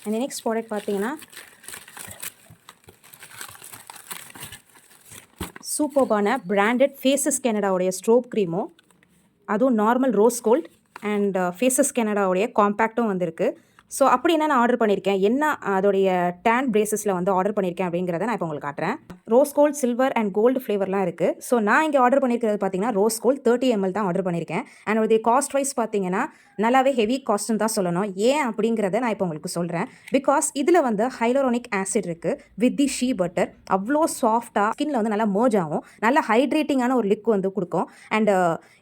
And next product பார்த்தீங்கன்னா சூப்பர்பான branded Faces கனடாவுடைய ஸ்ட்ரோப் க்ரீமும், அதுவும் normal rose gold and Faces கனடாவுடைய காம்பேக்டும் வந்திருக்கு. ஸோ அப்படி என்ன நான் ஆர்டர் பண்ணியிருக்கேன், என்ன அதோடைய டேன் பிரேசஸில் வந்து ஆர்டர் பண்ணியிருக்கேன் அப்படிங்கிறத நான் இப்போ உங்களுக்கு காட்டுறேன். Rose gold, silver and gold ஃப்ளேவர்லாம் இருக்குது. ஸோ நான் இங்கே ஆர்டர் பண்ணியிருக்கிறது பார்த்தீங்கன்னா ரோஸ் கோல்ட் 30 ml தான் ஆர்டர் பண்ணியிருக்கேன். அண்ட் அதோடைய காஸ்ட் வைஸ் பார்த்தீங்கன்னா நல்லாவே ஹெவி காஸ்ட்னு தான் சொல்லணும். ஏன் அப்படிங்கிறத நான் இப்போ உங்களுக்கு சொல்கிறேன். பிகாஸ் இதில் வந்து ஹைலோரோனிக் ஆசிட் இருக்குது வித் தி ஷீ பட்டர். அவ்வளோ சாஃப்டாக ஸ்கின்ல வந்து நல்லா மர்ஜ் ஆகும், நல்ல ஹைட்ரேட்டிங்கான ஒரு லிக் வந்து கொடுக்கும். அண்ட்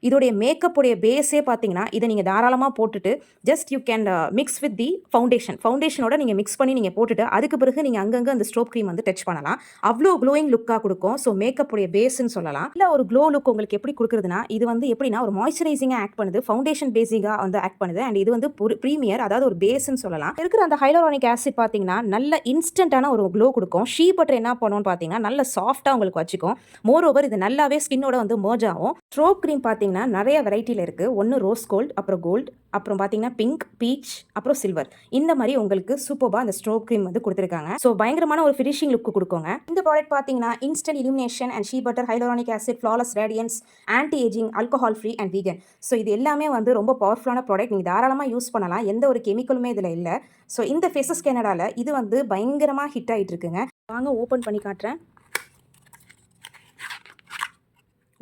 இதோடைய மேக்கப்புடைய பேஸே பார்த்தீங்கன்னா இதை நீங்கள் தாராளமாக போட்டுட்டு just you can mix with the ஃபவுண்டேஷனோட நீங்கள் மிக்ஸ் பண்ணி நீங்கள் போட்டுட்டு அதுக்கு பிறகு நீங்கள் அங்கங்கே அந்த ஸ்ட்ரோப் க்ரீம் வந்து டச் பண்ணலாம். அவ்வளோ க்ளோயிங் லுக்காக கொடுக்கும். ஸோ மேக்கப்புடைய பேஸ்ன்னு சொல்லலாம். இல்லை ஒரு க்ளோ லுக் உங்களுக்கு எப்படி கொடுக்குறதுனா, இது வந்து எப்படின்னா ஒரு மாய்ஸ்சரைசிங்காக ஆக்ட் பண்ணுது, ஃபவுண்டேஷன் பேசிக்காக வந்து ஆக்ட் பண்ணுது. அண்ட் இது வந்து ப்ரீமியர், அதாவது ஒரு பேஸ்ன்னு சொல்லலாம். இருக்கிற அந்த ஹைலோரானிக் ஆசிட் பார்த்தீங்கன்னா நல்ல இன்ஸ்டன்டான ஒரு க்ளோ கொடுக்கும். ஷீ பட்டர் என்ன பண்ணுவோம்னு பார்த்தீங்கன்னா நல்ல சாஃப்டாக உங்களுக்கு வச்சுக்கும். மோர் ஓவர் இது நல்லாவே ஸ்கின்னோட வந்து மர்ஜ் ஆகும். ஸ்ட்ரோப் க்ரீம் பார்த்தீங்கன்னா நிறைய வெரைட்டியில் இருக்குது. ஒன்று ரோஸ் கோல்ட், அப்புறம் கோல்டு, அப்புறம் பார்த்தீங்கன்னா பிங்க், பீச், அப்புறம் சில்வர். இந்த மாதிரி உங்களுக்கு சூப்பராக அந்த ஸ்ட்ரோப் க்ரீம் வந்து கொடுத்துருக்காங்க. ஸோ பயங்கரமான ஒரு ஃபினிஷிங் லுக் கொடுக்குங்க. இந்த ப்ராடக்ட் பார்த்தீங்கன்னா instant illumination and shea butter, hyaluronic acid, flawless radiance, anti ageing, alcohol free and vegan. So இது எல்லாமே வந்து ரொம்ப பவர்ஃபுல்லான ப்ராடக்ட். நீங்கள் தாராளமாக யூஸ் பண்ணலாம். எந்த ஒரு கெமிக்கலுமே இதில் இல்லை. ஸோ இந்த ஃபேஸஸ் கனடாவில் இது வந்து பயங்கரமாக ஹிட் ஆகிட்டு இருக்குங்க. வாங்க ஓப்பன் பண்ணி காட்டுறேன்.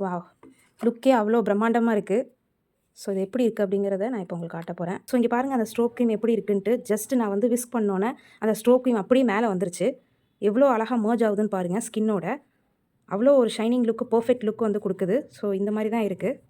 வாவ், லுக்கே அவ்வளோ பிரம்மாண்டமாக இருக்குது. ஸோ இது எப்படி இருக்குது அப்படிங்கிறத நான் இப்போ உங்களுக்கு காட்ட போகிறேன். ஸோ இங்கே பாருங்கள் அந்த ஸ்ட்ரோப் க்ரீம் எப்படி இருக்குன்ட்டு. ஜஸ்ட் நான் வந்து விஸ்க் பண்ணோன்னே அந்த ஸ்ட்ரோப் க்ரீம் அப்படியே மேலே வந்துருச்சு. எவ்வளோ அழகாக மர்ஜ் ஆகுதுன்னு பாருங்கள் ஸ்கின்னோட. அவ்வளோ ஒரு ஷைனிங் லுக்கு, பர்ஃபெக்ட் லுக் வந்து கொடுக்குது. ஸோ இந்த மாதிரி தான் இருக்குது.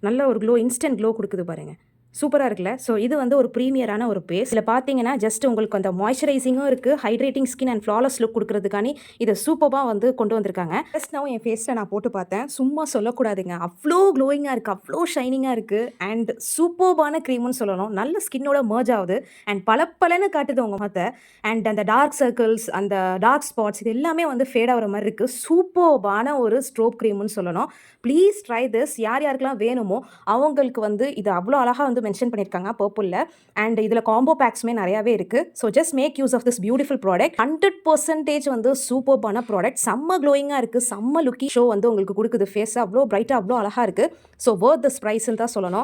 நல்ல ஒரு க்ளோ, இன்ஸ்டன்ட் க்ளோ கொடுக்குது பாருங்கள். சூப்பராக இருக்குல்ல. ஸோ இது வந்து ஒரு ப்ரீமியரான ஒரு பேஸ். இதில் பார்த்தீங்கன்னா ஜஸ்ட் உங்களுக்கு அந்த மாய்ஸ்சரைசிங்கும் இருக்குது, hydrating skin and flawless look கொடுக்குறதுக்கானி இதை சூப்பராக வந்து கொண்டு வந்திருக்காங்க. ஜஸ்ட் நான் என் ஃபேஸில் நான் போட்டு பார்த்தேன். சும்மா சொல்லக்கூடாதுங்க, அவ்வளோ க்ளோயிங்காக இருக்குது, அவ்வளோ ஷைனிங்காக இருக்குது. அண்ட் சூப்பர்பான க்ரீம்னு சொல்லணும். நல்ல ஸ்கின்னோட மர்ஜ் ஆகுது அண்ட் பலன்னு காட்டுது உங்கள் முகத்தை. அண்ட் அந்த டார்க் சர்க்கிள்ஸ், அந்த டார்க் ஸ்பாட்ஸ், இது எல்லாமே வந்து ஃபேட் ஆகிற மாதிரி இருக்குது. சூப்பர்பான ஒரு ஸ்ட்ரோப் க்ரீம்னு சொல்லணும். Please try this. யார் யாருக்கெல்லாம் வேணுமோ அவங்களுக்கு வந்து இது அவ்வளோ அழகாக வந்து மென்ஷன் பண்ணியிருக்காங்க பர்பிளில். அண்ட் இதில் காம்போ பேக்ஸுமே நிறையாவே இருக்குது. So just make use of this beautiful product. 100% வந்து சூப்பர்பான ப்ராடக்ட். செம்ம க்ளோயிங்காக இருக்குது, செம்ம லுக்கி ஷோ வந்து உங்களுக்கு கொடுக்குது. ஃபேஸ் அவ்வளோ பிரைட்டாக, அவ்வளோ அழகாக இருக்குது. ஸோ வர்த் திஸ் ப்ரைஸ்ன்னு தான் சொல்லணும்.